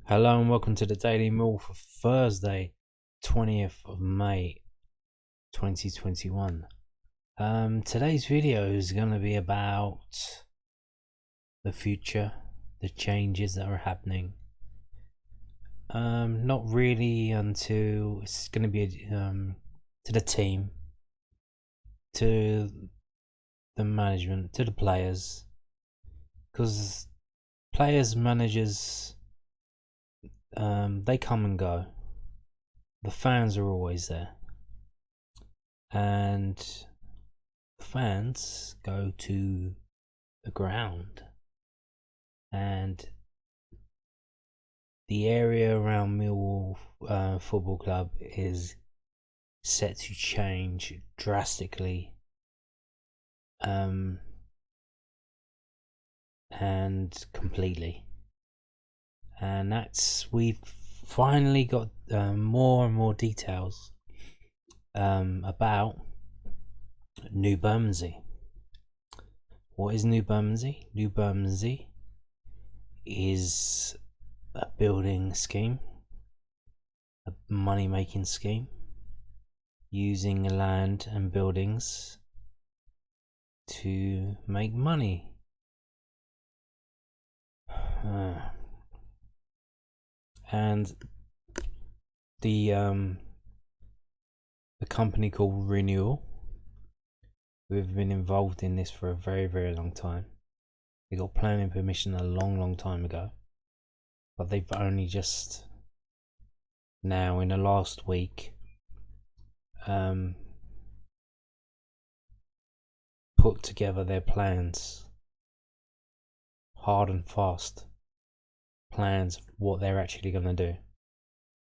Hello and welcome to the Daily Millwall for Thursday, 20th of May 2021. Today's video is going to be about the future, the changes that are happening. Not really until it's going to be to the team, to the management, to the players, because players, managers, they come and go. The fans are always there, and the fans go to the ground, and the area around Millwall Football Club is set to change drastically, and completely. And we've finally got more and more details about New Bumsey. What is New Bumsey? New Bumsey is a building scheme, a money-making scheme, using land and buildings to make money. And the company called Renewal, who have been involved in this for a very, very long time. They got planning permission a long time ago, but they've only just now, in the last week, put together their plans, hard and fast plans of what they're actually going to do.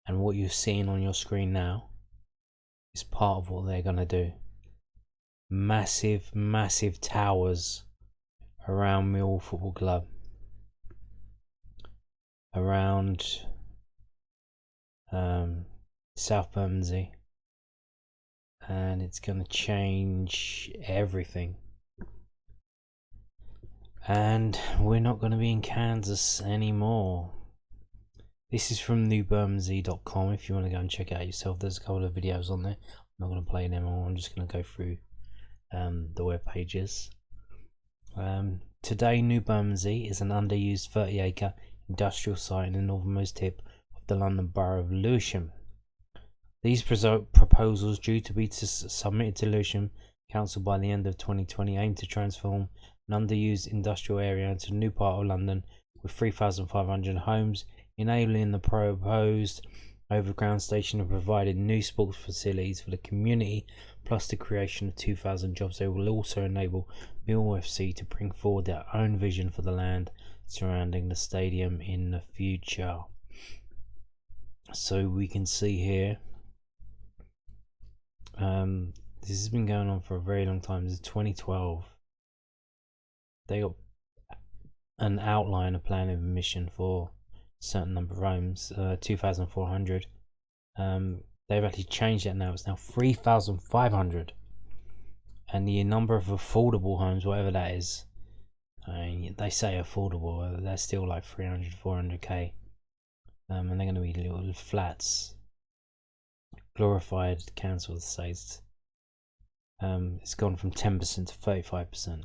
And what you're seeing on your screen now is part of what they're going to do. Massive towers around Millwall Football Club, around South Bermondsey, and it's going to change everything. And we're not going to be in Kansas anymore. This is from newbumsey.com if you want to go and check it out yourself. There's a couple of videos on there. I'm not going to play them all. I'm just going to go through the web pages. Today, New Bumsey is an underused 30-acre industrial site in the northernmost tip of the London Borough of Lewisham. These proposals, due to be submitted to Lewisham Council by the end of 2020, aim to transform an underused industrial area into a new part of London with 3,500 homes, enabling the proposed overground station and providing new sports facilities for the community, plus the creation of 2,000 jobs. They will also enable Millwall FC to bring forward their own vision for the land surrounding the stadium in the future. So we can see here, this has been going on for a very long time. This is 2012. They got an outline, a plan of mission for a certain number of homes, 2,400. They've actually changed it now. It's now 3,500. And the number of affordable homes, whatever that is, they say affordable, they're still like 300, 400k. And they're going to be little flats, glorified council estates. It's gone from 10% to 35%.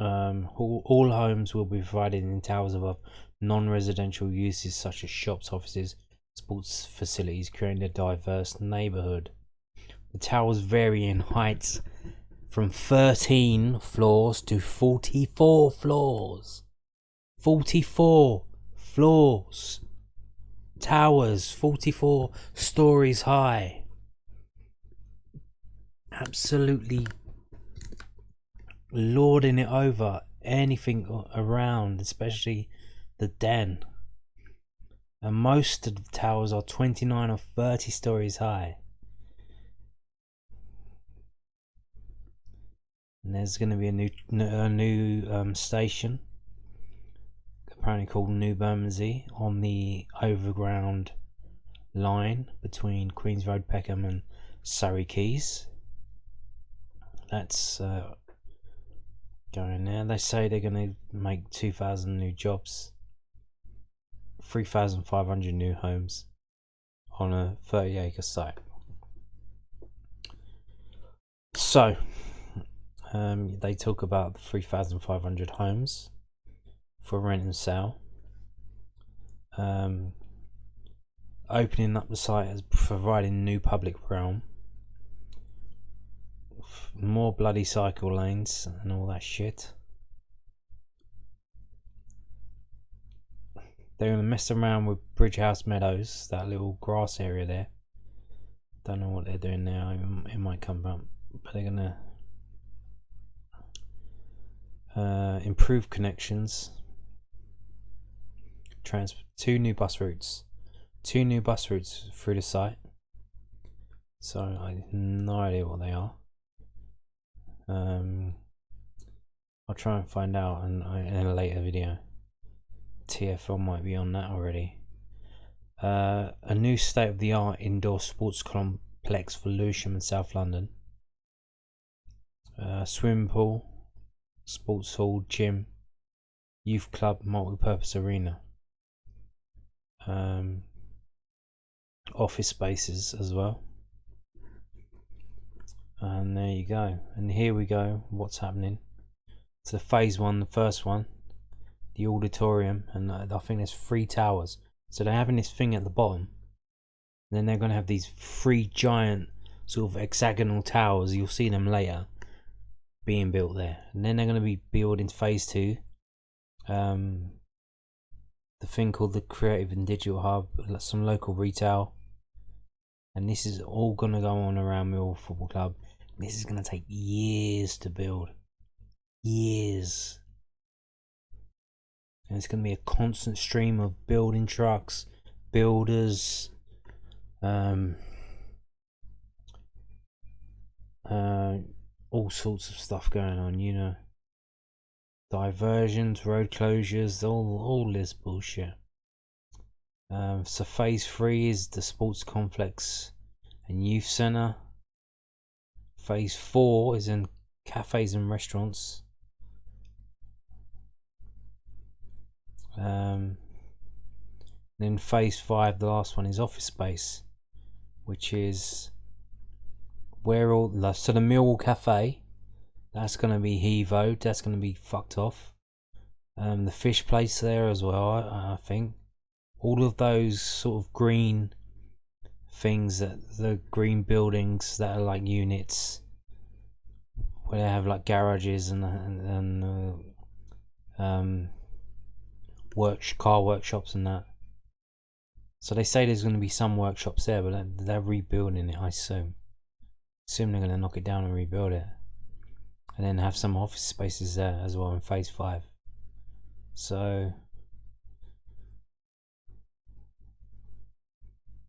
All homes will be provided in towers above non-residential uses such as shops, offices, sports facilities, creating a diverse neighbourhood. The towers vary in heights from 13 floors to 44 floors. 44 floors. Towers 44 stories high. Absolutely lording it over anything around, especially the den. And most of the towers are 29 or 30 stories high. And there's going to be a new station, apparently called New Bumsey, on the overground line between Queens Road, Peckham and Surrey Quays. That's going there. They say they're going to make 2,000 new jobs 3,500 new homes on a 30-acre site. So they talk about the 3,500 homes for rent and sale. Opening up the site as providing new public realm, more bloody cycle lanes and all that shit. They're gonna mess around with Bridge House Meadows, that little grass area there. Don't know what they're doing now. It might come up, but they're gonna improve connections. Two new bus routes through the site. So I have no idea what they are. I'll try and find out in a later video. TFL might be on that already. A new state-of-the-art indoor sports complex for Lewisham and South London. Swimming pool, sports hall, gym, youth club, multi-purpose arena. Office spaces as well. And there you go. And here we go. What's happening? So phase one, the first one, the auditorium, and I think there's 3 towers. So they're having this thing at the bottom, and then they're going to have these 3 giant sort of hexagonal towers. You'll see them later being built there, and then they're going to be building phase 2, the thing called the Creative and Digital Hub, some local retail, and this is all going to go on around Millwall Football Club. This is going to take years to build. Years. And it's going to be a constant stream of building trucks, builders, all sorts of stuff going on, you know. Diversions, road closures, all this bullshit. So phase 3 is the sports complex and youth centre. Phase 4 is in cafes and restaurants. Then phase 5, the last one, is office space, which is where all the Millwall Cafe, that's going to be heavoed, that's going to be fucked off. The fish place there as well, I think. All of those sort of green things, that the green buildings that are like units, where they have like garages and car workshops and that. So they say there's going to be some workshops there, but they're rebuilding it, I assume. They're going to knock it down and rebuild it, and then have some office spaces there as well in phase 5. So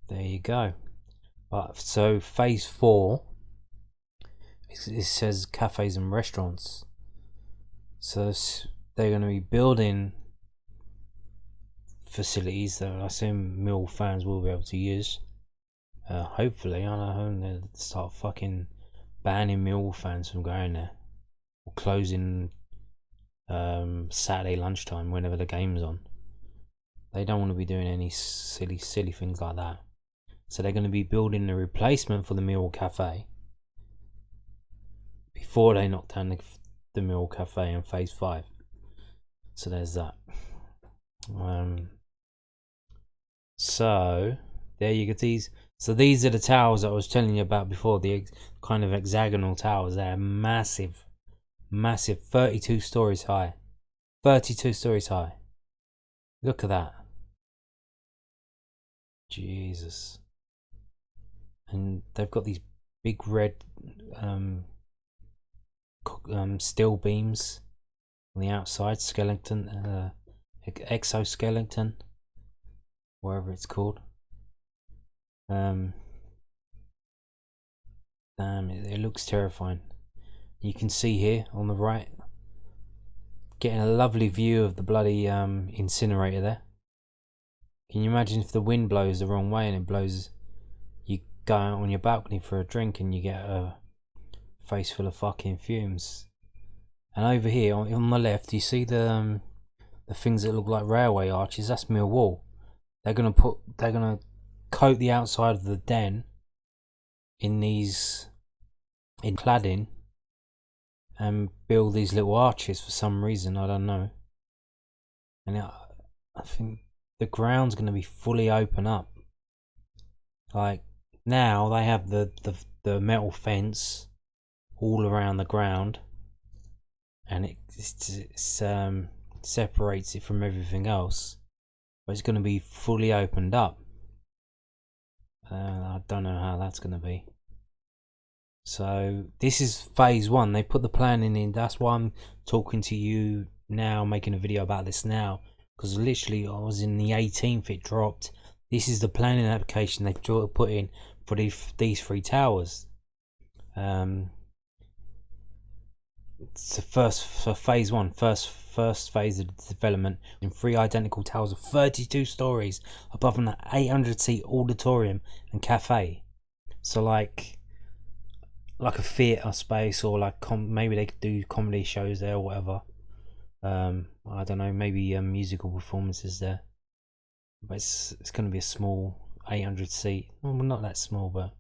there you go. But so phase 4, it says cafes and restaurants. So they're going to be building facilities that I assume Mill fans will be able to use. Hopefully, I don't know, they'll start fucking banning Mill fans from going there, or closing Saturday lunchtime whenever the game's on. They don't want to be doing any silly things like that. So they're going to be building the replacement for the Mill Cafe before they knock down the Mill Cafe in phase 5. So there's that. So there you get these. So these are the towers that I was telling you about before, the kind of hexagonal towers. They're massive, 32 stories high. 32 stories high. Look at that. Jesus. And they've got these big red steel beams on the outside, skeleton, exoskeleton, whatever it's called. Damn, it looks terrifying. You can see here on the right, getting a lovely view of the bloody incinerator there. Can you imagine if the wind blows the wrong way and it blows, you go out on your balcony for a drink and you get a face full of fucking fumes. And over here on the left, you see the things that look like railway arches. That's Millwall. they're gonna coat the outside of the den in cladding and build these little arches for some reason, I don't know. And I think the ground's gonna be fully open up. Like now they have the metal fence all around the ground, and it separates it from everything else, but it's going to be fully opened up. I don't know how that's going to be. So this is phase 1. They put the planning in. That's why I'm talking to you now, making a video about this now, because literally I was in the 18th it dropped. This is the planning application they put in for these 3 towers. It's the first for phase 1, first phase of the development, in 3 identical towers of 32 stories above an 800-seat auditorium and cafe. So like a theatre space, or like maybe they could do comedy shows there or whatever. I don't know, maybe musical performances there. But it's going to be a small 800-seat. Well, not that small, but.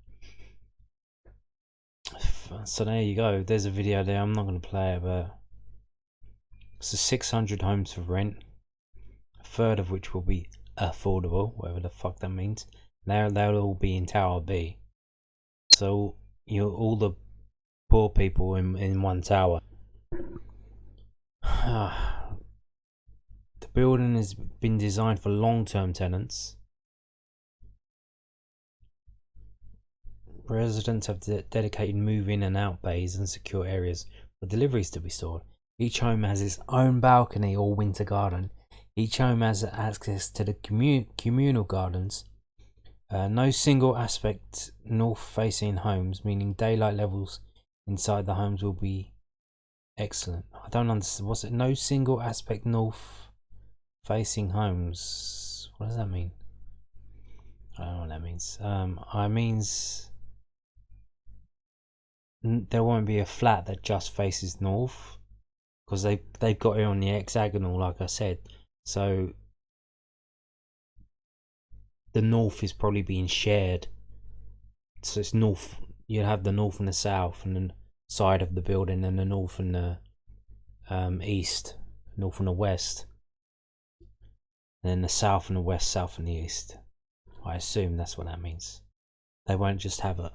So there you go. There's a video there. I'm not going to play it, but it's 600 homes for rent, a third of which will be affordable, whatever the fuck that means. They'll all be in Tower B. So all the poor people in one tower. The building has been designed for long-term tenants. Residents have dedicated move-in and out bays and secure areas for deliveries to be stored. Each home has its own balcony or winter garden. Each home has access to the communal gardens. No single aspect north-facing homes, meaning daylight levels inside the homes will be excellent. I don't understand. What's it? No single aspect north-facing homes. What does that mean? I don't know what that means. It means there won't be a flat that just faces north, because they've got it on the hexagonal, like I said. So the north is probably being shared. So it's north. You have the north and the south, and the side of the building, and the north and the east, north and the west, and then the south and the west, south and the east. I assume that's what that means. They won't just have a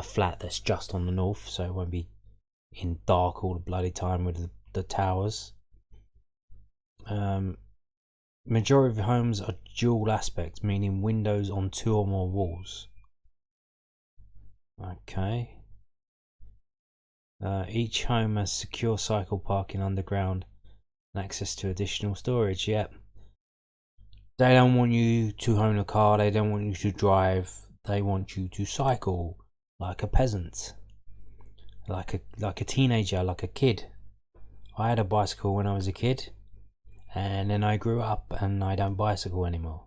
flat that's just on the north, so it won't be in dark all the bloody time with the towers. Majority of the homes are dual aspect, meaning windows on 2 or more walls. Okay. Each home has secure cycle parking underground and access to additional storage. Yep. They don't want you to own a car, they don't want you to drive, they want you to cycle like a peasant, like a teenager, like a kid. I had a bicycle when I was a kid, and then I grew up and I don't bicycle anymore.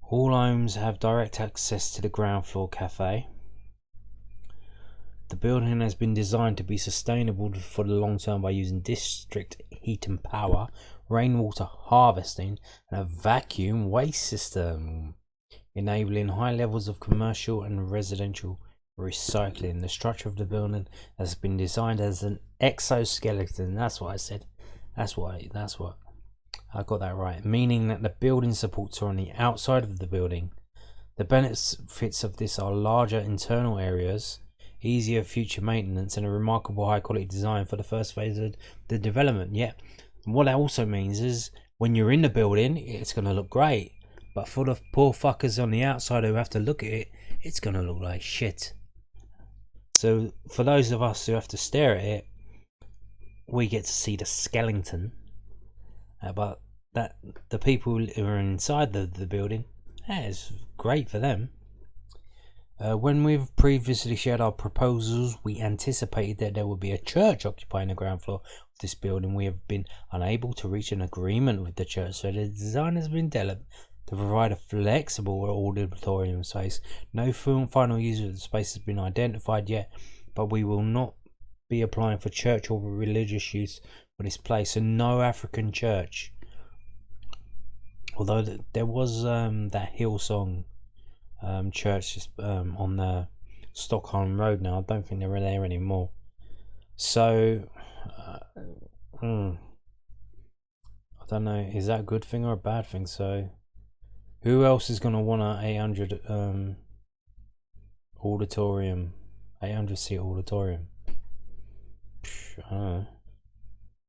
All homes have direct access to the ground floor cafe. The building has been designed to be sustainable for the long term by using district heat and power, rainwater harvesting, and a vacuum waste system, enabling high levels of commercial and residential recycling. The structure of the building has been designed as an exoskeleton. That's what I said. That's what I got that right. Meaning that the building supports are on the outside of the building. The benefits of this are larger internal areas, easier future maintenance, and a remarkable high quality design for the first phase of the development. Yeah. And what that also means is when you're in the building, it's going to look great. But for the poor fuckers on the outside who have to look at it, it's going to look like shit. So for those of us who have to stare at it, we get to see the skeleton. But that the people who are inside the building, it's great for them. When we've previously shared our proposals, we anticipated that there would be a church occupying the ground floor of this building. We have been unable to reach an agreement with the church, so the design has been developed to provide a flexible auditorium space. No final user of the space has been identified yet, but we will not be applying for church or religious use for this place. So no African church Although there was that Hillsong church on the Stockholm Road now. I don't think they're there anymore. So I don't know, is that a good thing or a bad thing? So who else is going to want an 800 auditorium, 800 seat auditorium? I don't know.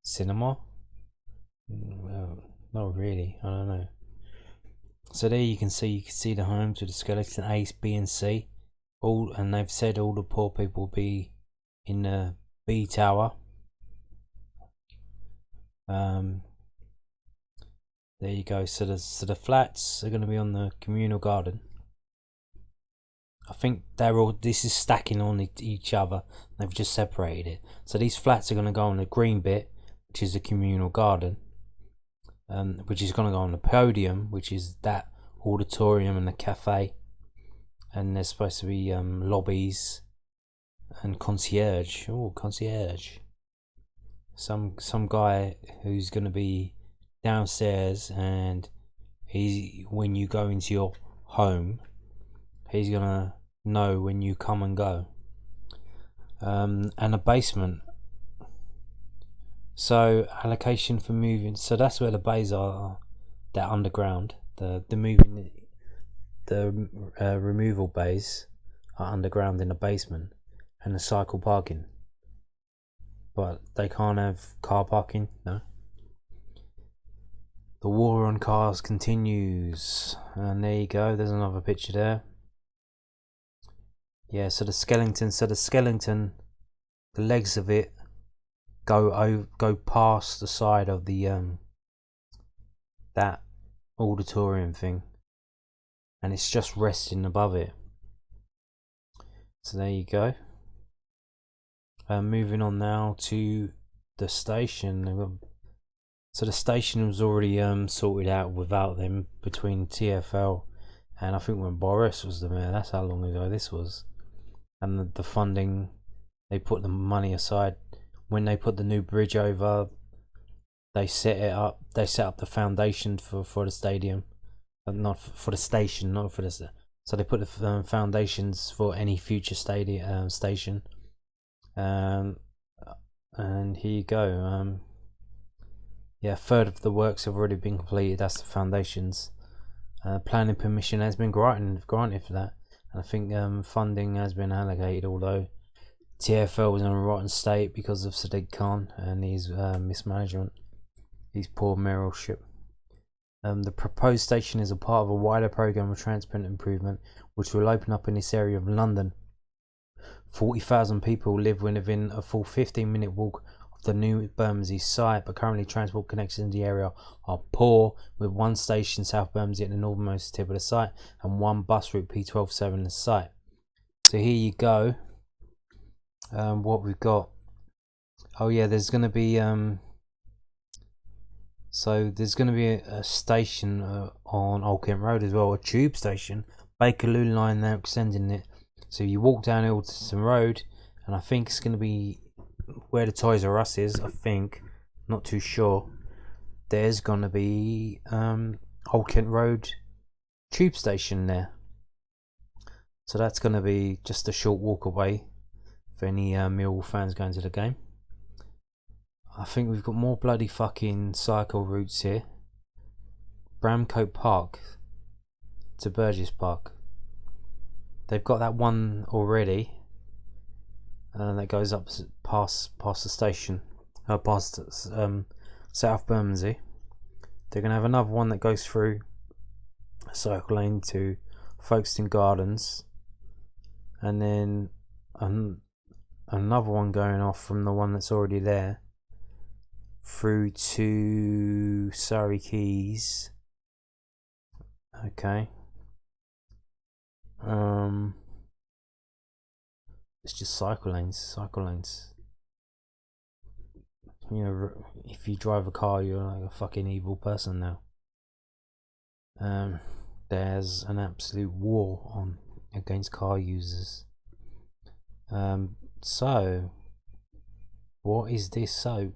Cinema? Well, not really. I don't know. So there you can see the homes with the skeleton A, B, and C. All, and they've said all the poor people will be in the B tower. There you go. So the flats are going to be on the communal garden. I think they're all. This is stacking on each other. They've just separated it. So these flats are going to go on the green bit, which is the communal garden. Which is going to go on the podium, which is that auditorium and the cafe, and there's supposed to be lobbies and concierge. Oh, concierge! Some guy who's going to be downstairs, and when you go into your home, he's going to know when you come and go. And a basement. So allocation for moving. So that's where the bays are. They're underground. The removal bays are underground in the basement, and the cycle parking. But they can't have car parking. No. The war on cars continues, and there you go. There's another picture there. Yeah. So the skeleton. The legs of it go past the side of the that auditorium thing, and it's just resting above it. So there you go. Moving on now to the station. So the station was already sorted out without them, between TfL and I think when Boris was the mayor. That's how long ago this was. And the funding, they put the money aside. When they put the new bridge over, they set it up. They set up the foundation for the stadium, not for the station, not for the. So they put the foundations for any future station. And here you go. Yeah, a third of the works have already been completed. That's the foundations. Planning permission has been granted for that, and I think funding has been allocated. Although TfL was in a rotten state because of Sadiq Khan and his mismanagement, his poor mayoralship. The proposed station is a part of a wider programme of transport improvement which will open up in this area of London. 40,000 people live within a full 15-minute walk of the new Bermondsey site, but currently transport connections in the area are poor, with one station, South Bermondsey, at the northernmost tip of the site, and one bus route, P127, in the site. So here you go. What we've got. Oh yeah, there's going to be there's going to be a station on Old Kent Road as well, a tube station. Bakerloo line, they're extending it. So you walk down Ilderton Road, and I think it's going to be where the Toys R Us is. I think, not too sure. There's going to be Old Kent Road tube station there. So that's going to be just a short walk away for any Millwall fans going to the game. I think we've got more bloody fucking cycle routes here. Bramcote Park to Burgess Park. They've got that one already, that goes up past the station, past South Bermondsey. They're gonna have another one that goes through a cycle lane to Folkestone Gardens, and then another one going off from the one that's already there through to Surrey Quays. Okay. It's just cycle lanes. You know, if you drive a car, you're like a fucking evil person now. There's an absolute war on against car users. So what is this? So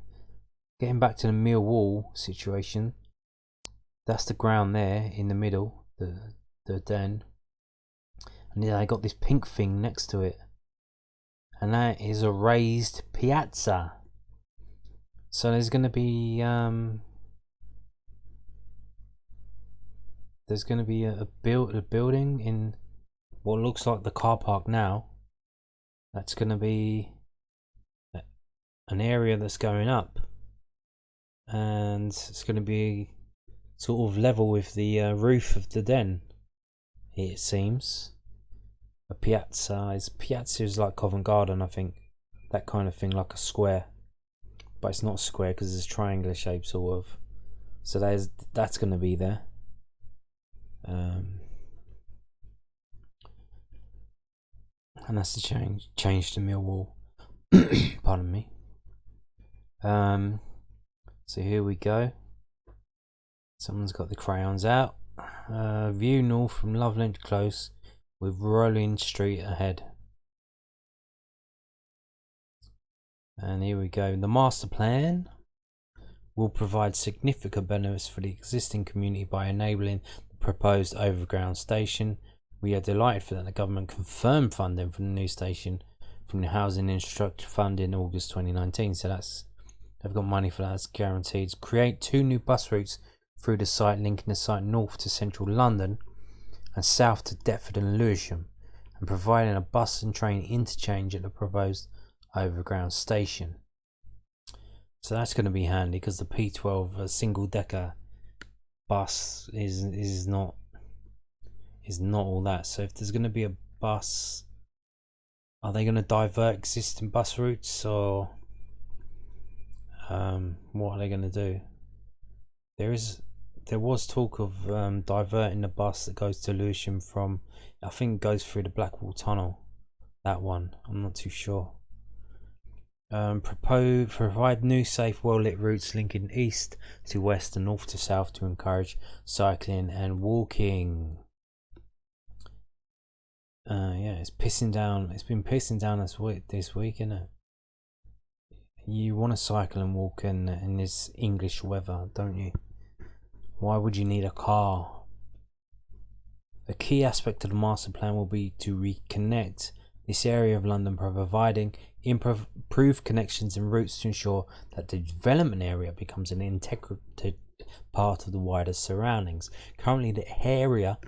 getting back to the Millwall situation, That's the ground there in the middle, the den. And then they got this pink thing next to it. And that is a raised piazza. So there's going to be a building in what looks like the car park now. That's going to be an area that's going up, and it's going to be sort of level with the roof of the den, it seems. A piazza is like Covent Garden, I think, that kind of thing, like a square, but it's not a square because it's triangular shape sort of. So that's going to be there. And that's the change to Millwall. Pardon me. So here we go. Someone's got the crayons out. View north from Loveland Close with Rolling Street ahead. And here we go. The master plan will provide significant benefits for the existing community by enabling the proposed overground station. We are delighted for that the government confirmed funding for the new station from the Housing Infrastructure Fund in August 2019. So they've got money for that. That's guaranteed. Create 2 new bus routes through the site, linking the site north to central London and south to Deptford and Lewisham, and providing a bus and train interchange at the proposed overground station. So that's going to be handy because the P12 a single decker bus is not all that. So if there's going to be a bus, are they going to divert existing bus routes, or what are they going to do? There was talk of diverting the bus that goes to Lewisham from, I think, goes through the Blackwall Tunnel. That one, I'm not too sure. Provide new safe well lit routes linking east to west and north to south to encourage cycling and walking. Yeah, it's pissing down. It's been pissing down this week, isn't it? You want to cycle and walk in this English weather, don't you? Why would you need a car? A key aspect of the master plan will be to reconnect this area of London, providing improved connections and routes to ensure that the development area becomes an integrated part of the wider surroundings. Currently, the area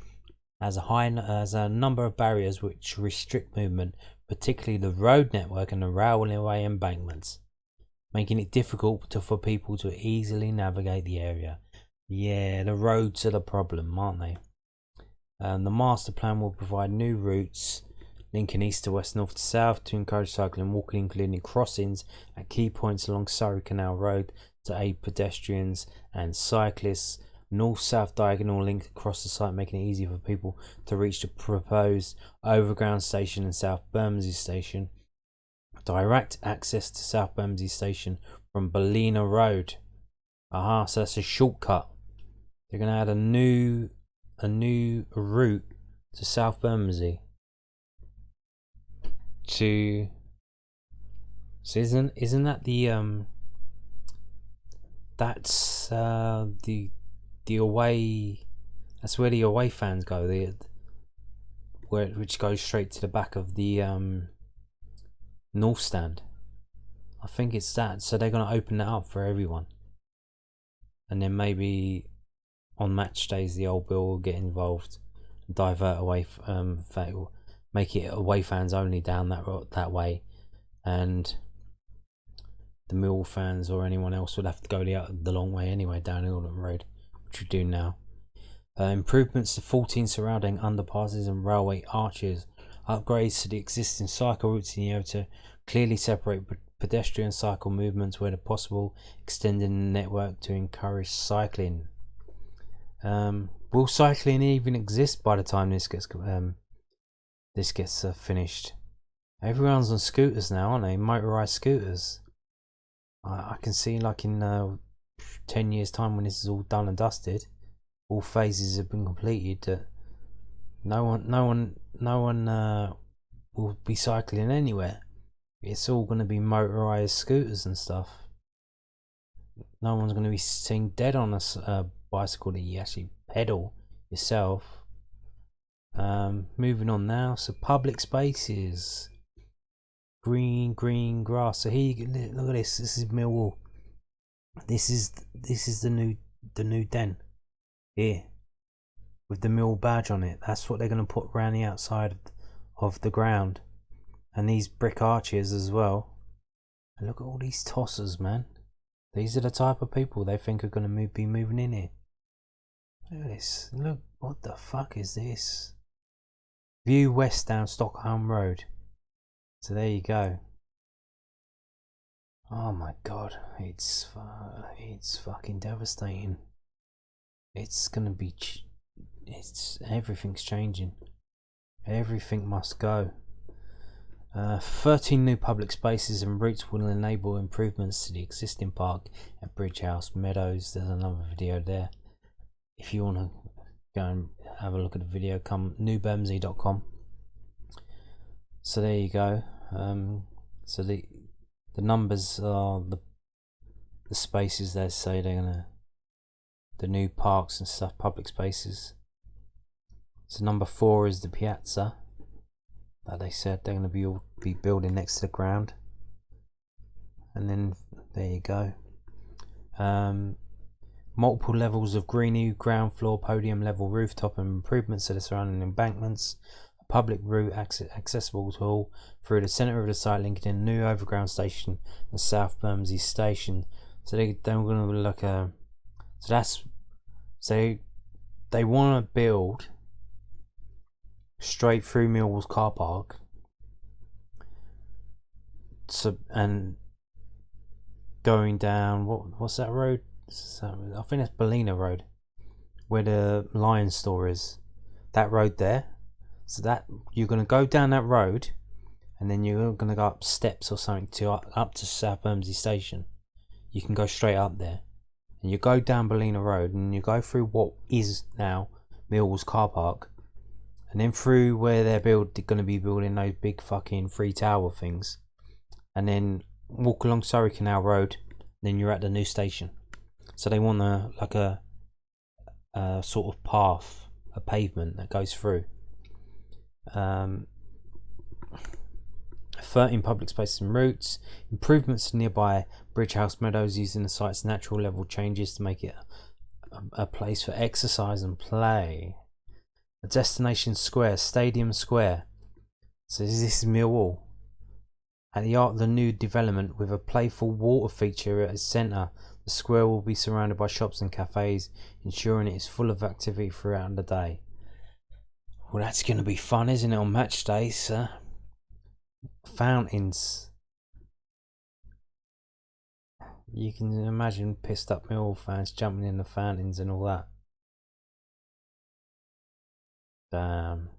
has a number of barriers which restrict movement, particularly the road network and the railway embankments, making it difficult for people to easily navigate the area. Yeah, the roads are the problem, aren't they? The master plan will provide new routes linking east to west, north to south to encourage cycling and walking, including crossings at key points along Surrey Canal Road to aid pedestrians and cyclists. North-south diagonal link across the site, making it easy for people to reach the proposed overground station and South Bermondsey station. Direct access to South Bermondsey station from Ballina Road. Aha, so that's a shortcut. They're going to add a new route to South Bermondsey. So isn't that the that's the away, that's where the away fans go, which goes straight to the back of the north stand. I think it's that. So they're going to open that up for everyone, and then maybe on match days the old bill will get involved, divert away, make it away fans only down that way, and the Millwall fans or anyone else would have to go the long way anyway down Ilden Road, which we do now. Improvements to 14 surrounding underpasses and railway arches. Upgrades to the existing cycle routes in the area to clearly separate pedestrian cycle movements where possible, extending the network to encourage cycling. Will cycling even exist by the time this gets finished? Everyone's on scooters now, aren't they? Motorised scooters. I can see, like, in 10 years' time, when this is all done and dusted, all phases have been completed, that no one will be cycling anywhere. It's all going to be motorised scooters and stuff. No one's going to be seen dead on a bicycle that you actually pedal yourself. Moving on now. So public spaces, green grass. So here you can look at this. This is Millwall. This is the new den here with the Mill badge on it. That's what they're going to put around the outside of the ground, and these brick arches as well. And look at all these tossers, man. These are the type of people they think are going to be moving in here. Look at this. Look, what the fuck is this? View west down Stockholm Road. So there you go. Oh my god, it's fucking devastating. It's gonna be, everything's changing. Everything must go. 13 new public spaces and routes will enable improvements to the existing park at Bridge House Meadows. There's another video there. If you want to go and have a look at the video, come newbumsey.com. So there you go. So the numbers are the spaces they say they're gonna, the new parks and stuff, public spaces. So number 4 is the Piazza that they said they're gonna be building next to the ground. And then there you go. Multiple levels of greenery, ground floor, podium level, rooftop, and improvements to the surrounding embankments. A public route accessible to all through the centre of the site, linking in a new overground station and South Bermondsey station. So they're going to look they want to build straight through Millwall's car park. So, and going down what's that road? I think that's Bellina Road, where the Lion store is. That road there. So that you're going to go down that road, and then you're going to go up steps or something to up to South Bermondsey station. You can go straight up there, and you go down Bellina Road, and you go through what is now Millwall's car park, and then through where they're going to be building those big fucking 3 tower things, and then walk along Surrey Canal Road. Then you're at the new station. So they want a sort of path, a pavement that goes through. 13 public spaces and routes, improvements to nearby Bridge House Meadows using the site's natural level changes to make it a place for exercise and play. A destination square, Stadium Square. So this is Millwall. At the heart of the new development, with a playful water feature at its centre, the square will be surrounded by shops and cafes, ensuring it is full of activity throughout the day. Well, that's going to be fun, isn't it, on match days? Fountains. You can imagine pissed up Millwall fans jumping in the fountains and all that. Damn.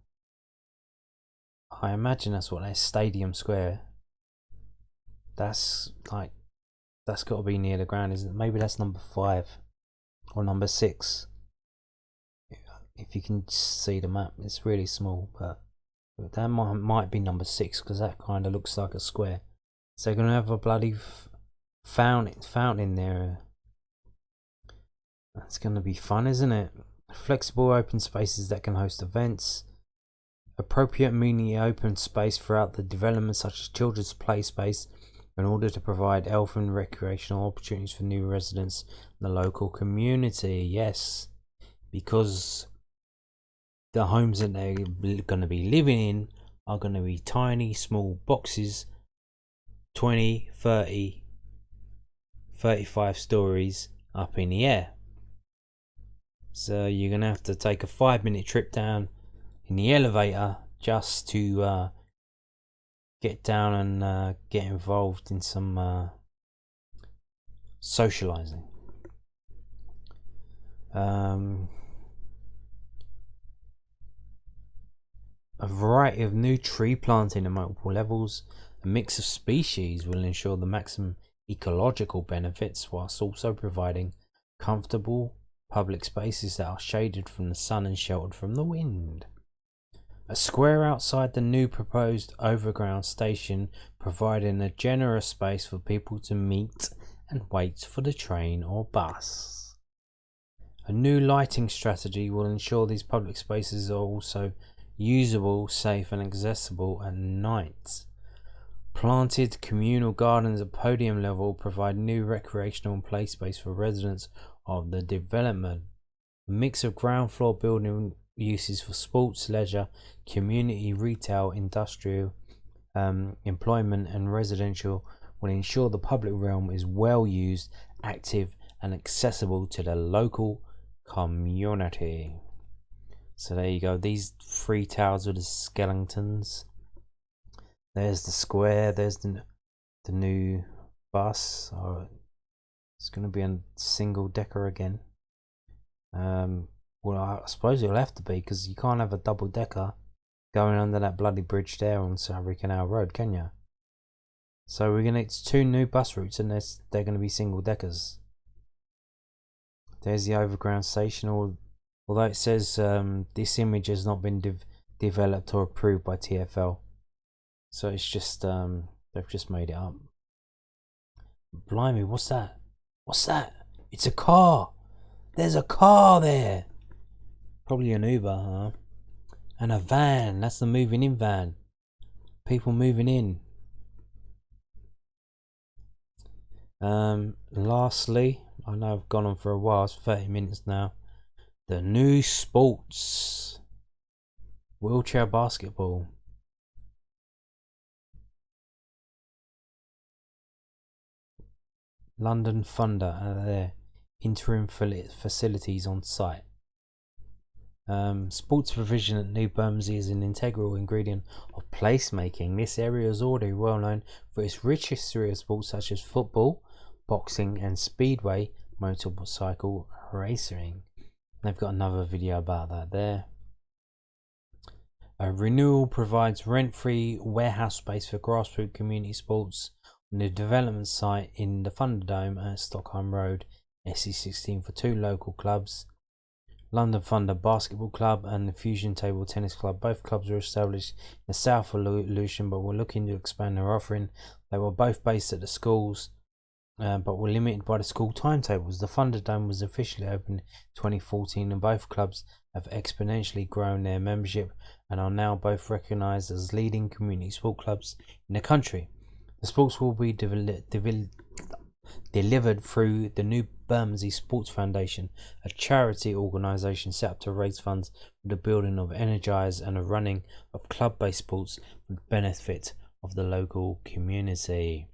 I imagine that's what that is, Stadium Square. That's got to be near the ground, isn't it? Maybe that's number 5 or number 6. If you can see the map, it's really small, but that might be number 6 because that kind of looks like a square. So they're going to have a bloody fountain there. That's going to be fun, isn't it? Flexible open spaces that can host events. Appropriate amenity open space throughout the development, such as children's play space, in order to provide health and recreational opportunities for new residents in the local community. Yes, because the homes that they're going to be living in are going to be tiny, small boxes, 20, 30, 35 stories up in the air. So you're going to have to take a 5-minute trip down in the elevator just to get down and get involved in some socializing. A variety of new tree planting at multiple levels, a mix of species will ensure the maximum ecological benefits, whilst also providing comfortable public spaces that are shaded from the sun and sheltered from the wind. A square outside the new proposed overground station, providing a generous space for people to meet and wait for the train or bus. A new lighting strategy will ensure these public spaces are also usable, safe and accessible at night. Planted communal gardens at podium level provide new recreational and play space for residents of the development. A mix of ground floor building uses for sports, leisure, community, retail, industrial, employment and residential will ensure the public realm is well used, active and accessible to the local community. So there you go, these 3 towers with the skeletons. There's the square, there's the new bus. It's going to be a single decker again. Well, I suppose it'll have to be, because you can't have a double decker going under that bloody bridge there on Surrey Canal Road, can you? So we're going to get 2 new bus routes, and they're going to be single deckers. There's the overground station, although it says this image has not been developed or approved by TfL. So it's just they've just made it up. Blimey, what's that? What's that? It's a car. There's a car there. Probably an Uber, huh? And a van. That's the moving in van. People moving in. Lastly, I know I've gone on for a while. It's 30 minutes now. The new sports. Wheelchair basketball. London Thunder are there. Interim facilities on site. Sports provision at New Bumsey is an integral ingredient of placemaking. This area is already well known for its rich history of sports such as football, boxing and speedway motorcycle racing. They've got another video about that there. Renewal provides rent-free warehouse space for grassroots community sports on the development site in the Thunderdome at Stockholm Road, SE16 for 2 local clubs, London Thunder Basketball Club and the Fusion Table Tennis Club. Both clubs were established in the south of Lewisham but were looking to expand their offering. They were both based at the schools but were limited by the school timetables. The Thunderdome was officially opened in 2014 and both clubs have exponentially grown their membership and are now both recognised as leading community sport clubs in the country. The sports will be delivered through the New Bumsey Sports Foundation, a charity organisation set up to raise funds for the building of Energize and the running of club-based sports for the benefit of the local community.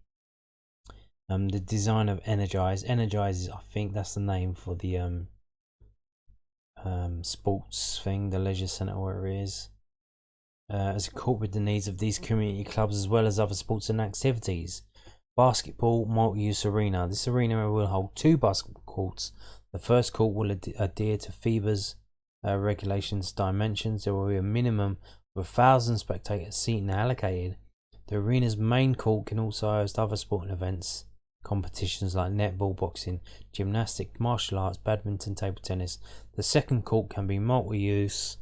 The design of Energize is, I think that's the name for the sports thing, the leisure centre where it is, as incorporate the needs of these community clubs as well as other sports and activities. Basketball multi-use arena. This arena will hold 2 basketball courts. The first court will adhere to FIBA's regulations dimensions. There will be a minimum of 1,000 spectator seating allocated. The arena's main court can also host other sporting events, competitions like netball, boxing, gymnastics, martial arts, badminton, table tennis. The second court can be multi-use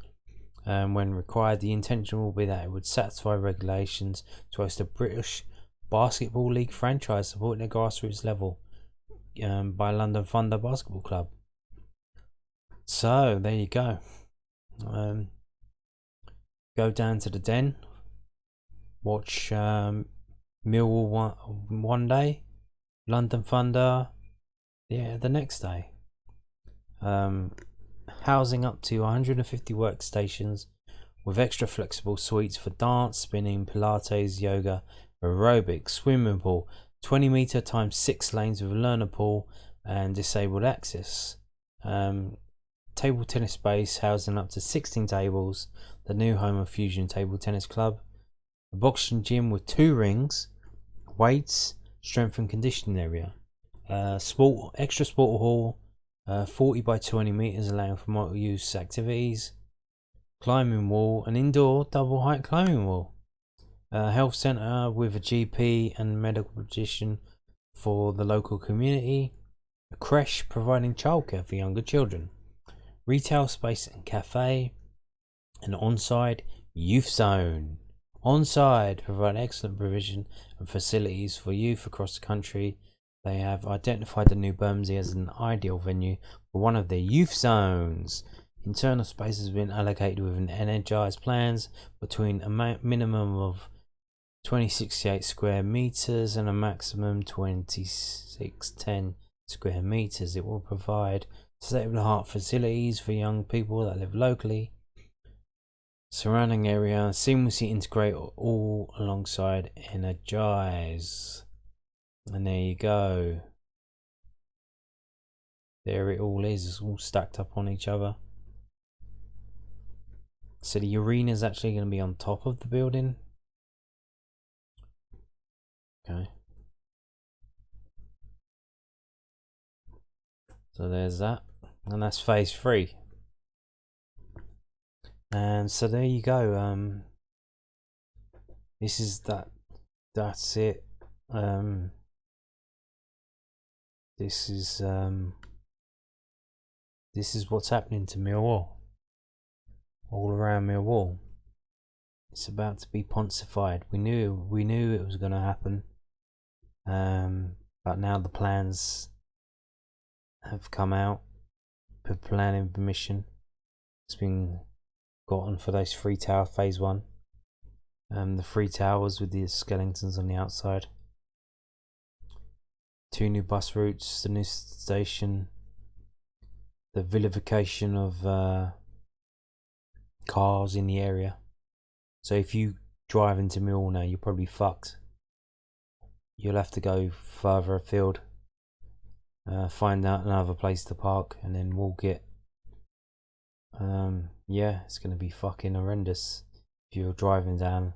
when required. The intention will be that it would satisfy regulations to host a British Basketball League franchise supporting the grassroots level by London Thunder Basketball Club. So there you go. Go down to the Den, watch Millwall one day, London Thunder the next day. Housing up to 150 workstations with extra flexible suites for dance, spinning, Pilates, yoga, aerobics, swimming pool, 20 metre times 6 lanes with a learner pool and disabled access. Table tennis space housing up to 16 tables, the new home of Fusion Table Tennis Club. A boxing gym with 2 rings, weights, strength and conditioning area. Extra sport hall, 40 by 20 metres allowing for multi-use activities. Climbing wall, an indoor double height climbing wall. Health centre with a GP and medical practitioner for the local community. A creche providing childcare for younger children. Retail space and cafe. An on-site youth zone. On-site provide excellent provision and facilities for youth across the country. They have identified the New Bumsey as an ideal venue for one of their youth zones. Internal space has been allocated within energised plans between a minimum of 2068 square meters and a maximum 2610 square meters. It will provide state-of-the-art facilities for young people that live locally. Surrounding area seamlessly integrate all alongside energize. And there you go. There it all is. It's all stacked up on each other. So the arena is actually going to be on top of the building. Okay. So there's that. And that's phase 3. And so there you go. This is that. That's it. This is what's happening to Millwall. All around Millwall. It's about to be poncified. We knew it was going to happen. But now the plans have come out. Planning permission has been gotten for those 3 tower phase 1. The 3 towers with the skeletons on the outside. 2 new bus routes, the new station, the vilification of cars in the area. So if you drive into Millwall now, you're probably fucked. You'll have to go further afield, find out another place to park, and then walk it. Yeah, it's going to be fucking horrendous if you're driving down,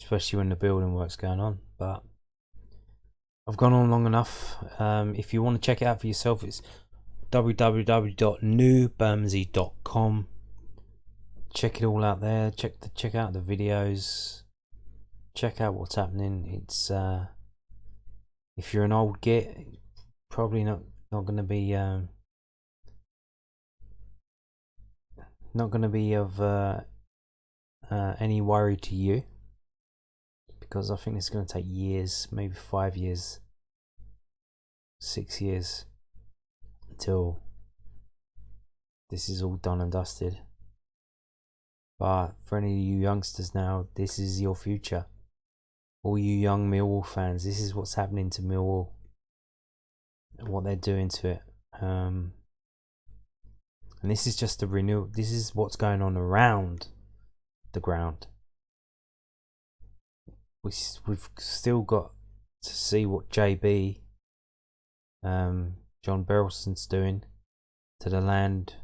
especially when the building work's going on. But I've gone on long enough. If you want to check it out for yourself, it's www.newbumsey.com. Check it all out there. Check out the videos. Check out what's happening. It's if you're an old git, probably not going to be of any worry to you, because I think it's going to take years, maybe 5 years, 6 years until this is all done and dusted. But for any of you youngsters now, this is your future. All you young Millwall fans, this is what's happening to Millwall and what they're doing to it. And this is just a renewal. This is what's going on around the ground. We've still got to see what JB, John Berylson's doing to the land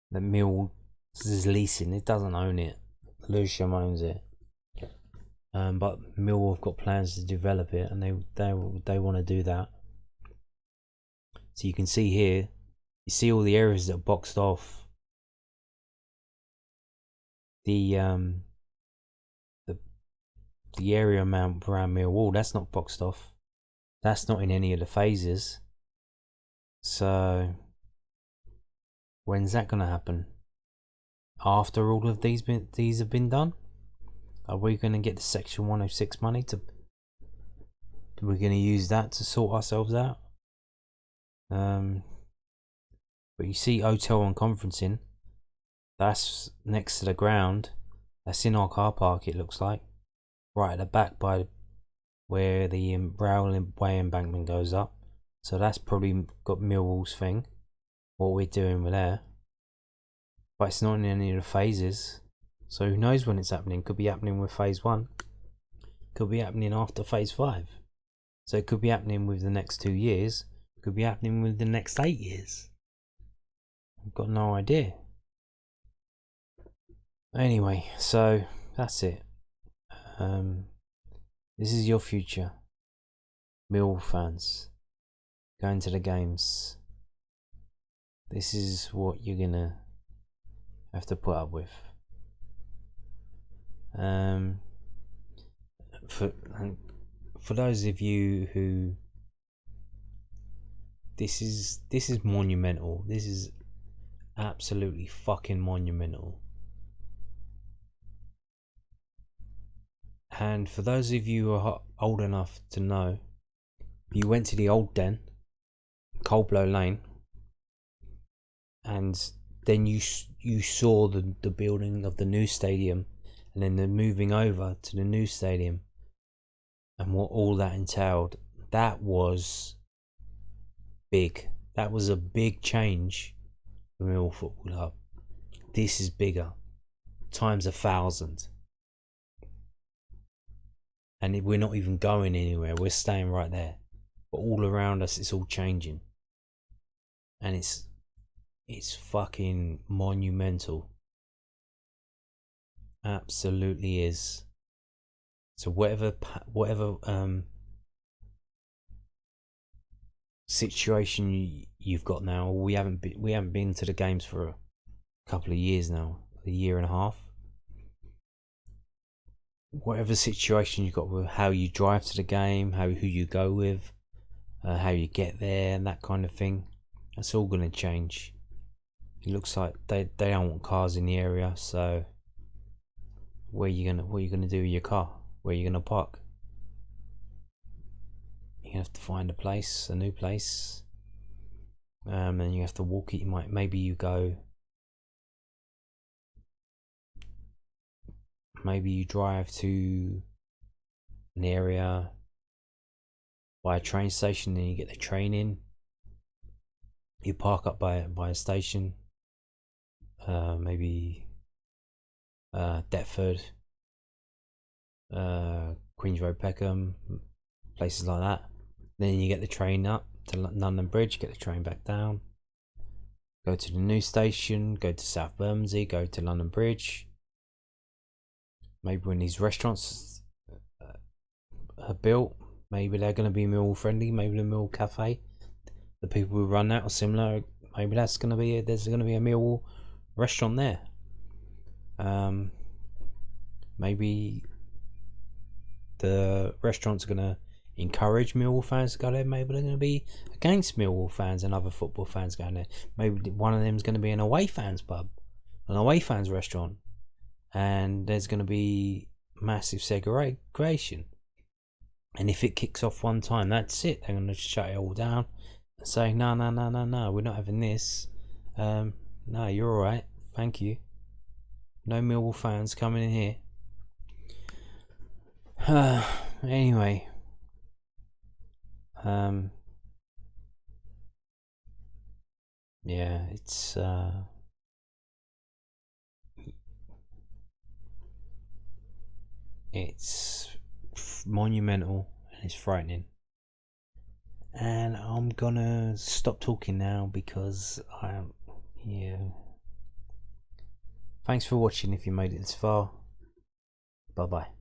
that Millwall is leasing. It doesn't own it. Lewisham owns it. But Millwall have got plans to develop it, and they want to do that. So you can see here, you see all the areas that are boxed off. The area around Millwall, that's not boxed off. That's not in any of the phases. So when's that going to happen? After all of these have been done? Are we going to get the Section 106 money to? We're going to use that to sort ourselves out. But you see, hotel and conferencing. That's next to the ground. That's in our car park. It looks like right at the back by where the railway embankment goes up. So that's probably got Millwall's thing. What we're doing with there. But it's not in any of the phases. So who knows when it's happening? Could be happening with phase 1. Could be happening after phase 5. So it could be happening with the next 2 years. Could be happening with the next 8 years. I've got no idea. Anyway, so that's it. This is your future. Millwall fans. Going to the games. This is what you're gonna have to put up with. For those of you who this is monumental. This is absolutely fucking monumental. And for those of you who are old enough to know, You went to the old Den, Coldblow Lane, and then you saw the building of the new stadium, and then the moving over to the new stadium, and what all that entailed. That was big. That was a big change for Millwall Football Club. This is bigger, times 1,000. And we're not even going anywhere. We're staying right there. But all around us, it's all changing. And it's fucking monumental. Absolutely is. So whatever situation you've got now, we haven't been to the games for a couple of years now, a year and a half. Whatever situation you've got with how you drive to the game, who you go with, how you get there, and that kind of thing, that's all going to change. It looks like they don't want cars in the area, so what are you gonna do with your car? Where are you gonna park? You have to find a new place, and you have to walk it. Maybe you drive to an area by a train station, then you get the train in. You park up by a station, maybe Deptford, Queens Road, Peckham, places like that. Then you get the train up to London Bridge, get the train back down, go to the new station, go to South Bermondsey, go to London Bridge. Maybe when these restaurants are built, maybe they're going to be Millwall friendly. Maybe the Millwall Cafe, the people who run that are similar. Maybe there's going to be a Millwall restaurant there. Maybe the restaurants are going to encourage Millwall fans to go there. Maybe they're going to be against Millwall fans and other football fans going there. Maybe one of them is going to be an away fans pub, an away fans restaurant, and there's going to be massive segregation. And if it kicks off one time, that's it. They're going to shut it all down and say, no, we're not having this. No, you're all right. Thank you. No Millwall fans coming in here. Anyway. Yeah, it's monumental and it's frightening. And I'm gonna stop talking now because thanks for watching if you made it this far. Bye bye.